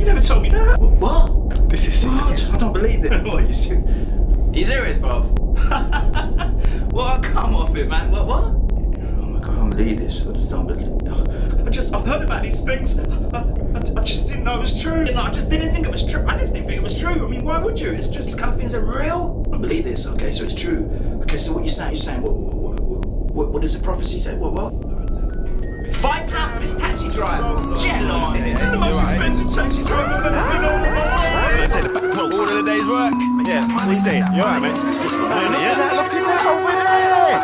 never told me that. What? This is what? I don't believe it. What, are you serious? Are you serious, bruv? What? Come off it, man. What? Oh my God, I can't believe this. I just don't believe it. I've heard about these things. I just didn't know it was true. I just didn't think it was true. I just didn't think it was true. I mean, why would you? It's just, these kind of things are real. I believe this. Okay, so it's true. Okay, so what you're saying? What does the prophecy say? What? £5 for this taxi drive. Jello. This is the most expensive taxi drive I've ever been on. I'm gonna take the back close. All of the day's work. Yeah. What are you saying? You alright, mate? Look at that over there.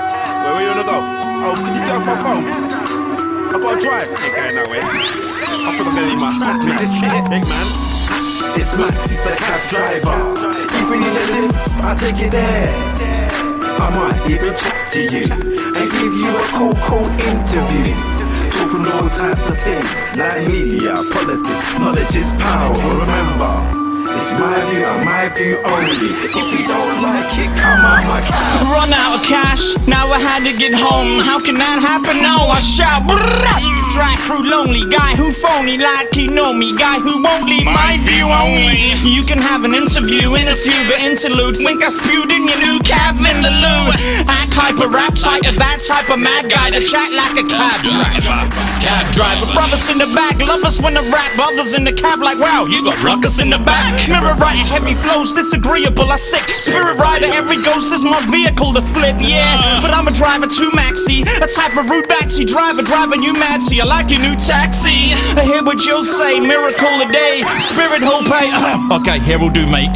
Where you wanna go? Oh, could you get off my phone? I gotta drive. Ain't going that way. I think I'm gonna need my son. This shit, big man. It's Max, the cab driver. If we need a lift, I'll take you there. I might even chat to you and give you a cold interview. Talking all types of things like media, politics, knowledge is power. Remember, it's my view and my view only. If you don't like it, come on my cab. Run out of cash, now I had to get home. How can that happen? No, I shout. Drive through lonely guy who phony like he know me. Guy who won't leave my view only. You can have an interview in a few, but interlude. Think I spewed in your new cab in the loo. Act hyper, rap tight, that type of mad guy to chat like a cab driver. Cab driver, brothers in the back, lovers when I rap. Others in the cab like, wow, you got Rukus in the back. Mirror right, heavy flows, disagreeable, I sick. Spirit rider, every ghost is my vehicle to flip, yeah. But I'm a driver too, Maxi. A type of rude backseat driver, driving you mad, see. I like your new taxi. I hear what you'll say, miracle a day. Spirit hope pay. Okay, here will do, mate.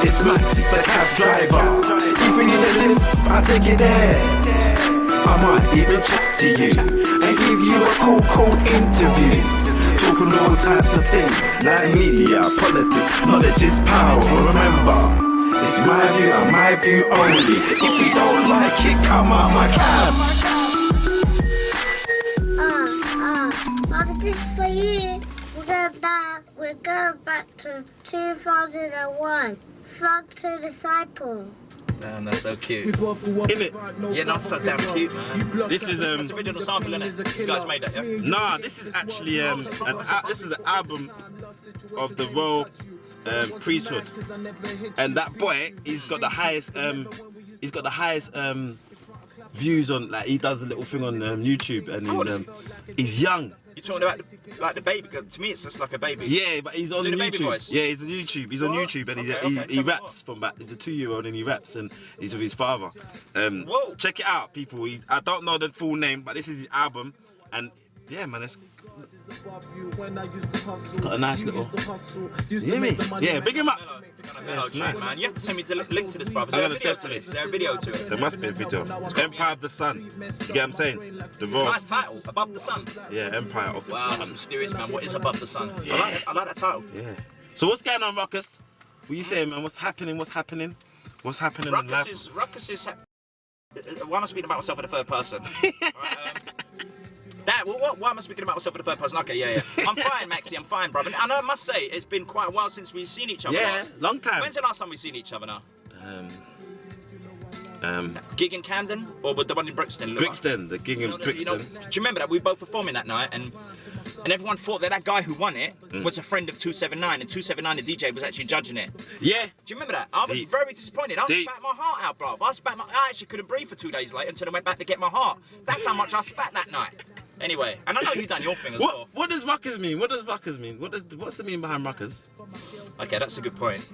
It's Max, the cab driver. If we need a lift, I'll take you there. I might even chat to you and give you a cold interview. Talking all types of things like media, politics, knowledge is power. Remember, it's my view and my view only. If you don't like it, come on my cab. This for you. We're going back to 2001. Frog to Disciple. Damn, that's so cute. Isn't it? Yeah, that's so damn cute, man. This is That's original sample, innit? You guys made that, yeah? Nah, this is actually this is the album of the royal priesthood, and that boy, he's got the highest views on, like, he does a little thing on YouTube, and he's young. You're talking about like the baby? To me, it's just like a baby. Yeah, but he's on YouTube. Voice? Yeah, he's on YouTube. He's on YouTube, and he raps from back. He's a 2-year-old, and he raps, and he's with his father. Whoa! Check it out, people. I don't know the full name, but this is his album, and yeah, man, it's got a nice little. You hear me? Yeah, big him up. Nice. Man. You have to send me the link to this, brother. Is there a video to it? There must be a video. Empire of the Sun. You get what I'm saying? The it's a nice title, Above the Sun. Yeah, Empire of the Sun. Wow, that's mysterious, man. What is Above the Sun? Yeah. I like that title. Yeah. So what's going on, Rukus? What you saying, man? What's happening? What's happening in life? Rukus is. Why am I speaking about myself in the third person? Why am I speaking about myself in the third person? Okay, yeah. I'm fine, Maxi, I'm fine, brother. And I must say, it's been quite a while since we've seen each other. Yeah, long time. When's the last time we've seen each other now? Gig in Camden? Or the one in Brixton? Brixton, the gig in Brixton. Do you remember that? We were both performing that night, and everyone thought that guy who won it was a friend of 279, and 279, the DJ, was actually judging it. Yeah. Do you remember that? I was very disappointed. I spat my heart out, bro. I actually couldn't breathe for 2 days later until I went back to get my heart. That's how much I spat that night. Anyway, and I know you've done your thing as well. What does Rukus mean? What's the mean behind Rukus? Okay, that's a good point.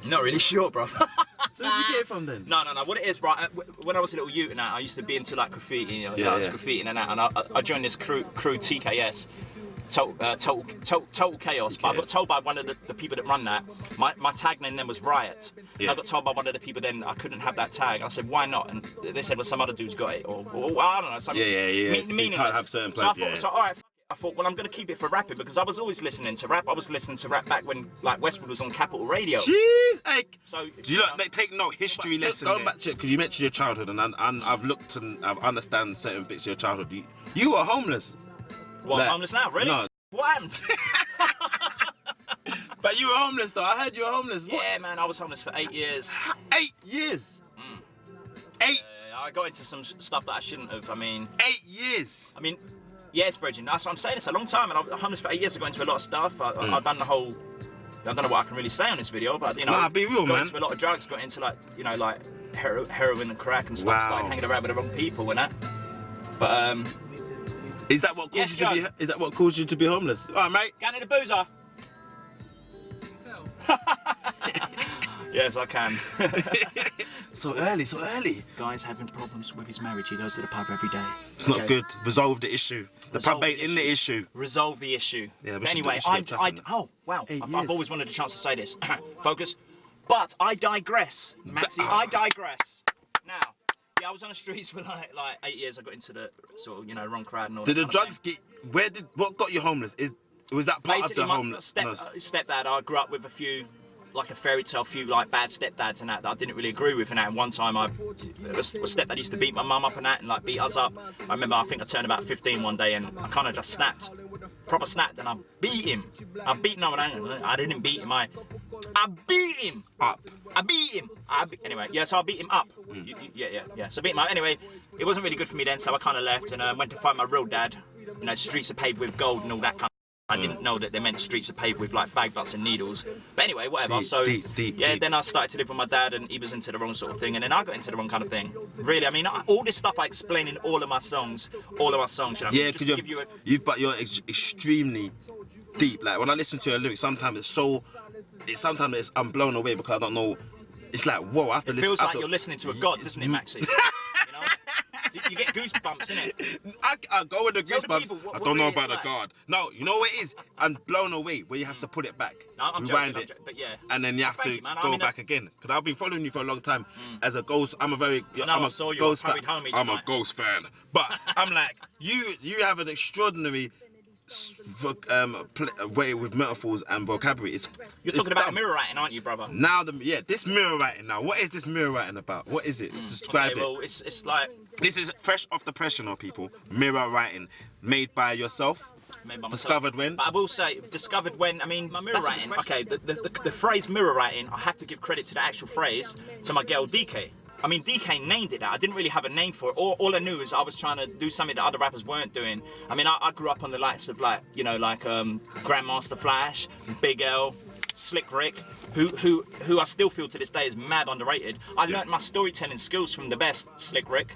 Not really sure, bro. So where did you get it from then? No. What it is, right? When I was a little youth and that, I used to be into like graffiti, you know, graffiti and that, and I joined this crew TKS. Total chaos. But I got told by one of the people that run that, my tag name then was Riot. Yeah. I got told by one of the people then I couldn't have that tag. I said, why not? And they said, well, some other dude's got it, or I don't know. Some meaningless. You can't have certain so all right. I thought, well, I'm going to keep it for rapping because I was always listening to rap. I was listening to rap back when, like, Westwood was on Capital Radio. Jeez, like, so do you take no history lesson? Going back to it, because you mentioned your childhood, and I've looked and I've understand certain bits of your childhood. You were homeless. What, like, homeless now? Really? No. What happened? But you were homeless, though. I heard you were homeless. What? Yeah, man, I was homeless for 8 years. 8 years? 8? I got into some stuff that I shouldn't have. I mean... 8 years? I mean... Yeah, it's bridging. That's what I'm saying. It's a long time, and I'm homeless for 8 years. I got into a lot of stuff. I've done the whole. I don't know what I can really say on this video, but you know, nah, be real, got man. into a lot of drugs. Got into like, you know, like heroin and crack and stuff. Started hanging around with the wrong people and that. But is that what caused you to be? Is that what caused you to be homeless? All right, mate. Get in the boozer. Yes, I can. So early. Guy's having problems with his marriage. He goes to the pub every day. It's not good. Resolve the issue. The pub ain't in the issue. Resolve the issue. Yeah, but anyway, oh wow, I've always wanted a chance to say this. Focus. But I digress, Maxie. I digress. Now, yeah, I was on the streets for like 8 years. I got into the sort of, you know, wrong crowd and all that. Did the drugs get? What got you homeless? Was that part basically of the homelessness? Stepdad. I grew up with a few. Like a fairy tale, few like bad stepdads and that I didn't really agree with, and that. And one time my stepdad used to beat my mum up and that, and like beat us up. I remember, I think I turned about 15 one day, and I kind of just snapped, proper snapped, and I beat him. I beat him. I didn't beat him. I beat him up. I beat him. Anyway, yeah. So I beat him up. Yeah. So I beat him up. Anyway, it wasn't really good for me then, so I kind of left and went to find my real dad. You know, streets are paved with gold and all that kind of. I didn't know that they meant streets are paved with like fag butts and needles. But anyway, whatever. Deep. Then I started to live with my dad, and he was into the wrong sort of thing, and then I got into the wrong kind of thing. Really, I mean, all this stuff I explain in all of my songs. You know, yeah, because you're extremely deep. Like when I listen to your lyrics, sometimes I'm blown away because I don't know. It's like, whoa, I have to listen. It feels like you're listening to a god, doesn't it, Maxie? You know? You get goosebumps, innit? I go with the goosebumps. I don't know about the God. No, you know what it is? I'm blown away where you have to put it back. No, I'm rewind joking, but yeah. And then you have to go back again. Because I've been following you for a long time. As a ghost, I'm a ghost fan. I'm a ghost fan. But I'm like, you have an extraordinary way with metaphors and vocabulary. You're talking about mirror writing, aren't you, brother? Now, this mirror writing now. What is this mirror writing about? What is it? Describe it. Well, it's like... This is fresh off the press, you know, people. Mirror writing. Made by yourself. Discovered when? But I will say, discovered when, I mean, my mirror writing, okay, the phrase mirror writing, I have to give credit to the actual phrase to my girl DK. I mean, DK named it that. I didn't really have a name for it. All I knew is I was trying to do something that other rappers weren't doing. I mean, I grew up on the likes of like, you know, like Grandmaster Flash, Big L, Slick Rick, who I still feel to this day is mad underrated. I learnt my storytelling skills from the best, Slick Rick.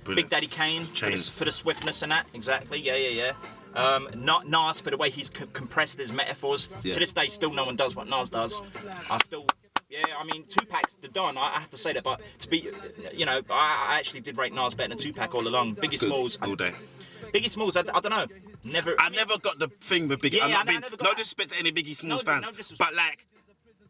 Big Daddy Kane for the swiftness and that. Exactly, yeah. Not Nas for the way he's compressed his metaphors. To this day, still no one does what Nas does. Yeah, I mean, Tupac's the Don, I have to say that, but to be, you know, I actually did rate Nas better than Tupac all along. Biggie Smalls. All day. Biggie Smalls, I don't know. I never got the thing with Biggie. Yeah, no disrespect to any Biggie Smalls fans, but like,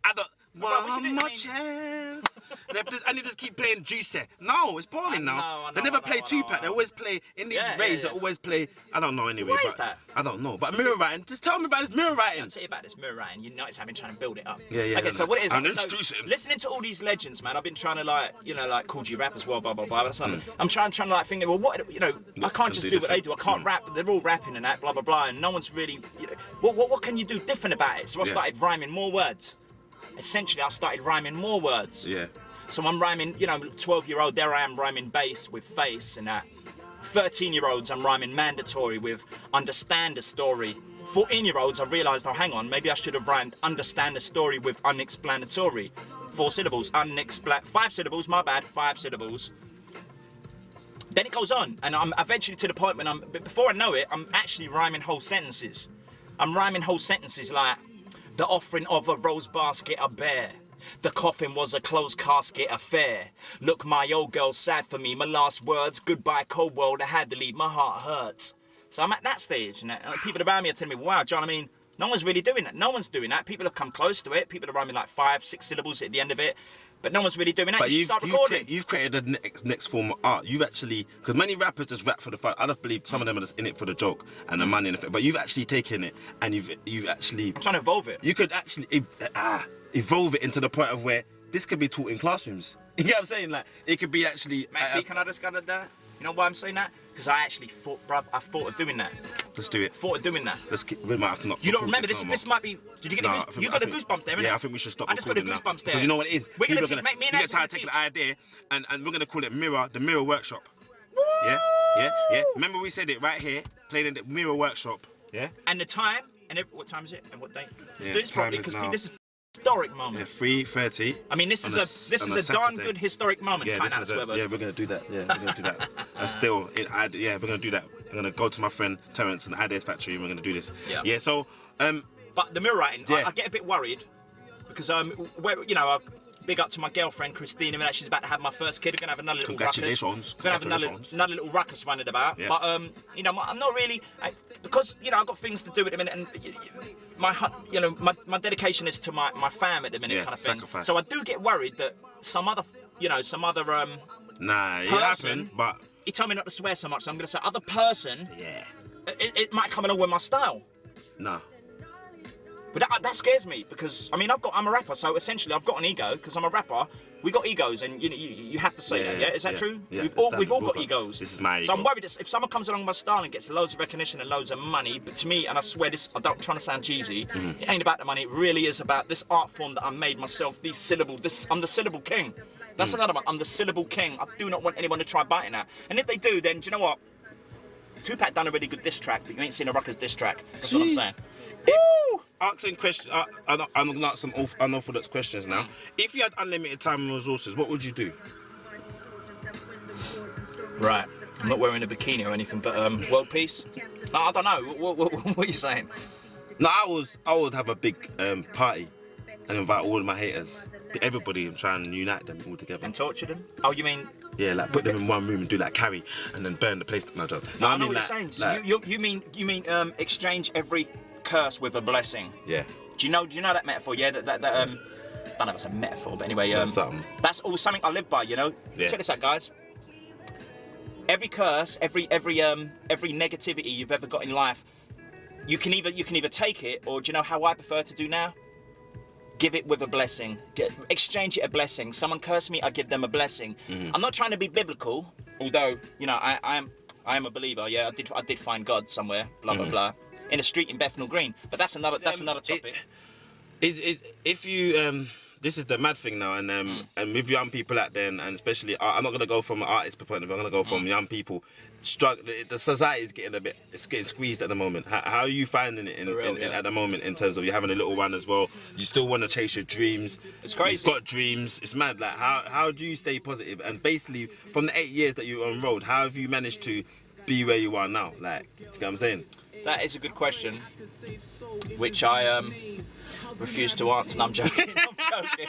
I don't. One more chance. And they just keep playing Juicy. No, it's boring now. They never play Tupac. They always play in these raves. They always play. I don't know anyway. Why is that? I don't know. But mirror writing. Just tell me about this mirror writing. I'll tell you about this mirror writing. You notice I've been trying to build it up. Yeah. Okay, so what it is? And introducing. Listening to all these legends, man. I've been trying to like, you know, like Cool G rap as well, blah blah blah. I'm trying to like think. Well, what, you know, I can't just do what they do. I can't rap. They're all rapping and that, blah blah blah, and no one's really. You know, what can you do different about it? So I started rhyming more words. Essentially, I started rhyming more words. Yeah. So I'm rhyming, you know, 12-year-old, there I am rhyming bass with face and that. 13-year-olds, I'm rhyming mandatory with understand the story. 14-year-olds, I realised, oh, hang on, maybe I should have rhymed understand the story with unexplanatory. 4 syllables, 5 syllables, my bad, 5 syllables. Then it goes on, and I'm eventually to the point when before I know it, I'm actually rhyming whole sentences. I'm rhyming whole sentences like, the offering of a rose basket a bear. The coffin was a closed casket affair. Look, my old girl sad for me. My last words, goodbye cold world, I had to leave, my heart hurts. So I'm at that stage, and people around me are telling me, wow, John, I mean, no one's really doing that. No one's doing that. People have come close to it. People are rhyming like 5, 6 syllables at the end of it. But no one's really doing that. But you've created the next form of art. You've actually, because many rappers just rap for the fun. I just believe some of them are just in it for the joke and the money and the. But you've actually taken it and you've actually. I'm trying to evolve it. You could actually evolve it into the point of where this could be taught in classrooms. You know what I'm saying? Like it could be actually. Maxie, can I just go to that? You know why I'm saying that? Because I actually thought, bruv, I thought of doing that. Let's do it. Thought of doing that. We might have to not. You don't remember this? This might be. Did you get the goosebumps? You got the goosebumps there, innit? Yeah, I think we should stop. I just got the goosebumps there. Because you know what it is? We're gonna make me and Alex. We're gonna take the idea and we're gonna call it the Mirror Workshop. Yeah. Yeah. Remember we said it right here, played in the Mirror Workshop, yeah? And the time, and what time is it, and what date? Let's Yeah, do this properly, time is because now. this is a historic moment. Yeah, 3:30. I mean, this is a darn good historic moment. Yeah, Can't this is swear, yeah, we're gonna do that. Yeah, we're gonna do that. And still, yeah, we're gonna do that. I'm gonna go to my friend Terrence and Adair's factory, and we're gonna do this. Yeah. Yeah. So, But the mirror writing, Yeah. I get a bit worried because big up to my girlfriend Christina, and that she's about to have my first kid. We're gonna have another little Congratulations. ruckus. We're gonna have another little ruckus running about. Yeah. But I'm not really because I've got things to do at the minute, and my dedication is to my fam at the minute, Yeah, kind of thing. sacrifice. So I do get worried that some other nah, it person- happened, but he told me not to swear so much, so I'm gonna say other person. yeah, It might come along with my style. nah. But that scares me because I'm a rapper, so essentially I've got an ego because I'm a rapper. We got egos, and you have to say that. Yeah, is that true? Yeah, We've all got egos. This is my So ego. I'm worried if someone comes along with my style and gets loads of recognition and loads of money, but to me, and I swear this, I'm trying to sound cheesy. Mm-hmm. It ain't about the money. It really is about this art form that I made myself. I'm the syllable king. That's another one. I'm the syllable king. I do not want anyone to try biting that. And if they do, then do you know what? Tupac done a really good diss track, but you ain't seen a Rukus diss track. That's what I'm saying. Asking questions. I'm gonna ask some unorthodox questions now. If you had unlimited time and resources, what would you do? Right. I'm not wearing a bikini or anything, but world peace. No, I don't know. What are you saying? No, I would have a big party and invite all of my haters, everybody, and try and unite them all together. And torture them? Oh, you mean? Yeah, like put them in one room and do like carry, and then burn the place. No, joke. No, I know mean, what like, you're saying. So like- you mean exchange every curse with a blessing? Yeah. Do you know that metaphor? Yeah, that I don't know if it's a metaphor, but anyway, That's something. that's all something I live by. Yeah. Check this out, guys. Every curse, every negativity you've ever got in life, you can either take it, or do you know how I prefer to do now? Give it with a blessing. Exchange it a blessing. Someone cursed me, I give them a blessing. Mm-hmm. I'm not trying to be biblical, although I am a believer. Yeah, I did find God somewhere. Blah blah blah. In a street in Bethnal Green. But that's another topic. Is if you this is the mad thing now, and with young people out there, and especially I'm not gonna go from an artist point of view. I'm gonna go from young people. The society is getting squeezed at the moment. How are you finding it at the moment in terms of you having a little one as well? You still want to chase your dreams. It's crazy. You've got dreams. It's mad. Like how do you stay positive? And basically, from the 8 years that you were on road, how have you managed to be where you are now? Like, you get what I'm saying? That is a good question, which I refuse to answer. No, I'm joking. I'm joking.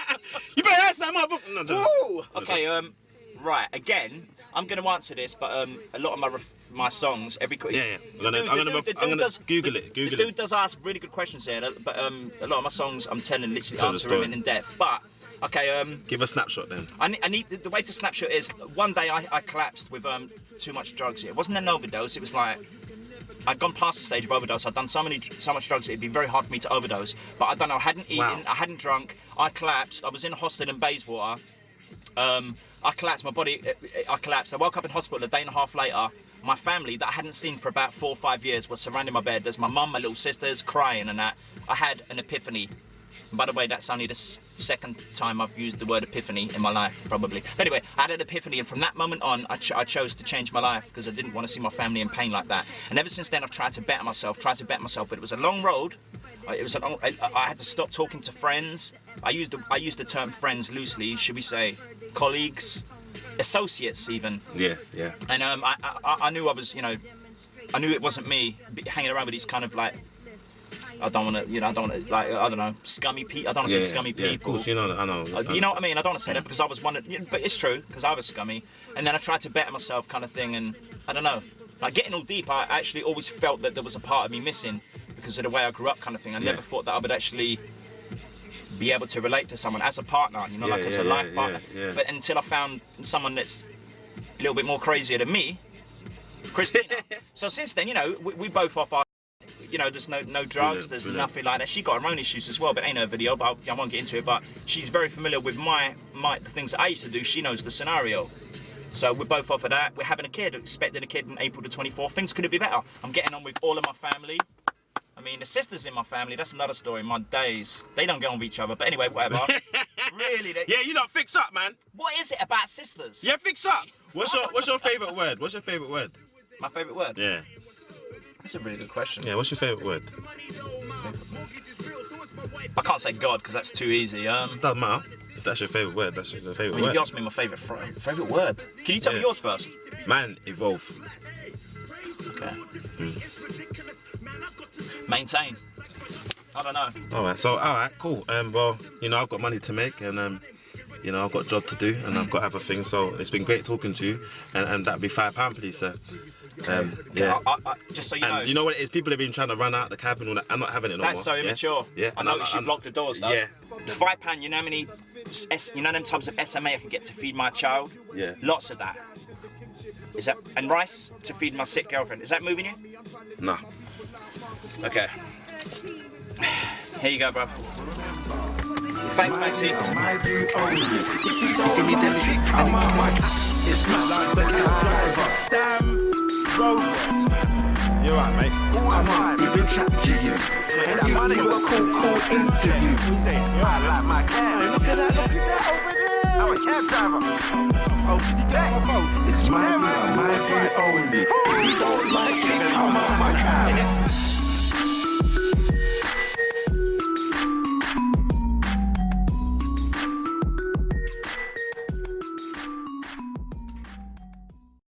You better ask that motherfucker. No, joking. Woo! Okay, right. Again, I'm going to answer this, but a lot of my songs, every Yeah. I'm gonna Google it. The dude does ask really good questions here, but a lot of my songs, I'm literally answering in depth. But okay, give a snapshot then. I need the way to snapshot is one day I collapsed with too much drugs. It wasn't an overdose. It was like I'd gone past the stage of overdose. I'd done so much drugs it'd be very hard for me to overdose. But I don't know. I hadn't eaten. Wow. I hadn't drunk. I collapsed. I was in a hospital in Bayswater. I collapsed. My body. I collapsed. I woke up in hospital a day and a half later. My family that I hadn't seen for about 4 or 5 years was surrounding my bed. There's my mum, my little sisters crying and that. I had an epiphany. And by the way, that's only the second time I've used the word epiphany in my life, probably. But anyway, I had an epiphany, and from that moment on, I chose to change my life because I didn't want to see my family in pain like that. And ever since then, I've tried to better myself, but it was a long road. I had to stop talking to friends. I used the term friends loosely, should we say, colleagues, associates even. Yeah. And I knew I was, I knew it wasn't me hanging around with these kind of like, I don't want to, like, I don't know, scummy people. I don't want to say scummy people. Of course, I know. You know what I mean? I don't want to say that because I was one of, but it's true because I was scummy. And then I tried to better myself, kind of thing. And I don't know, like getting all deep, I actually always felt that there was a part of me missing because of the way I grew up, kind of thing. I never thought that I would actually be able to relate to someone as a partner, like as a life partner. Yeah. But until I found someone that's a little bit more crazier than me, Christina. So since then, we both off our. There's no drugs, there's nothing like that. She got her own issues as well, but ain't no video, but I won't get into it. But she's very familiar with the things that I used to do. She knows the scenario. So we're both off of that. We're having a kid, expecting a kid on April the 24th. Things couldn't be better. I'm getting on with all of my family. I mean, the sisters in my family, that's another story. My days, they don't get on with each other. But anyway, whatever. Really? Yeah, you lot fix up, man. What is it about sisters? Yeah, fix up. What's your favourite word? What's your favourite word? My favourite word? Yeah. That's a really good question. Yeah, what's your favourite word? I can't say God because that's too easy. Doesn't matter. If that's your favourite word, that's your favourite Well, word. you asked me my favourite word. Can you tell me yours first? Mine, evolve. Okay. Maintain. I don't know. Alright, cool. Well, you know, I've got money to make and you know, I've got a job to do and I've got other things, so it's been great talking to you and that'd be £5 please, sir. Yeah. I, just so you know. You know what it is? People have been trying to run out the cab and all that. I'm not having it no more. That's so immature. Yeah. I noticed you've locked the doors though. Yeah. £5, you know how many, you know them types of SMA I can get to feed my child? Yeah. Lots of that. Is that, and rice to feed my sick girlfriend. Is that moving you? Nah. Okay. Here you go, bro. Thanks, Maxie. It's my view only. If you need a kick, I'm on my it's Max, the cab driver. Damn robots, man. You're right, mate. I might even chat to you and give you a cool interview. What you saying? I like my cab. Look at that over there. I'm a cab driver. Oh, did you get on my boat? It's my view only. If you don't like it,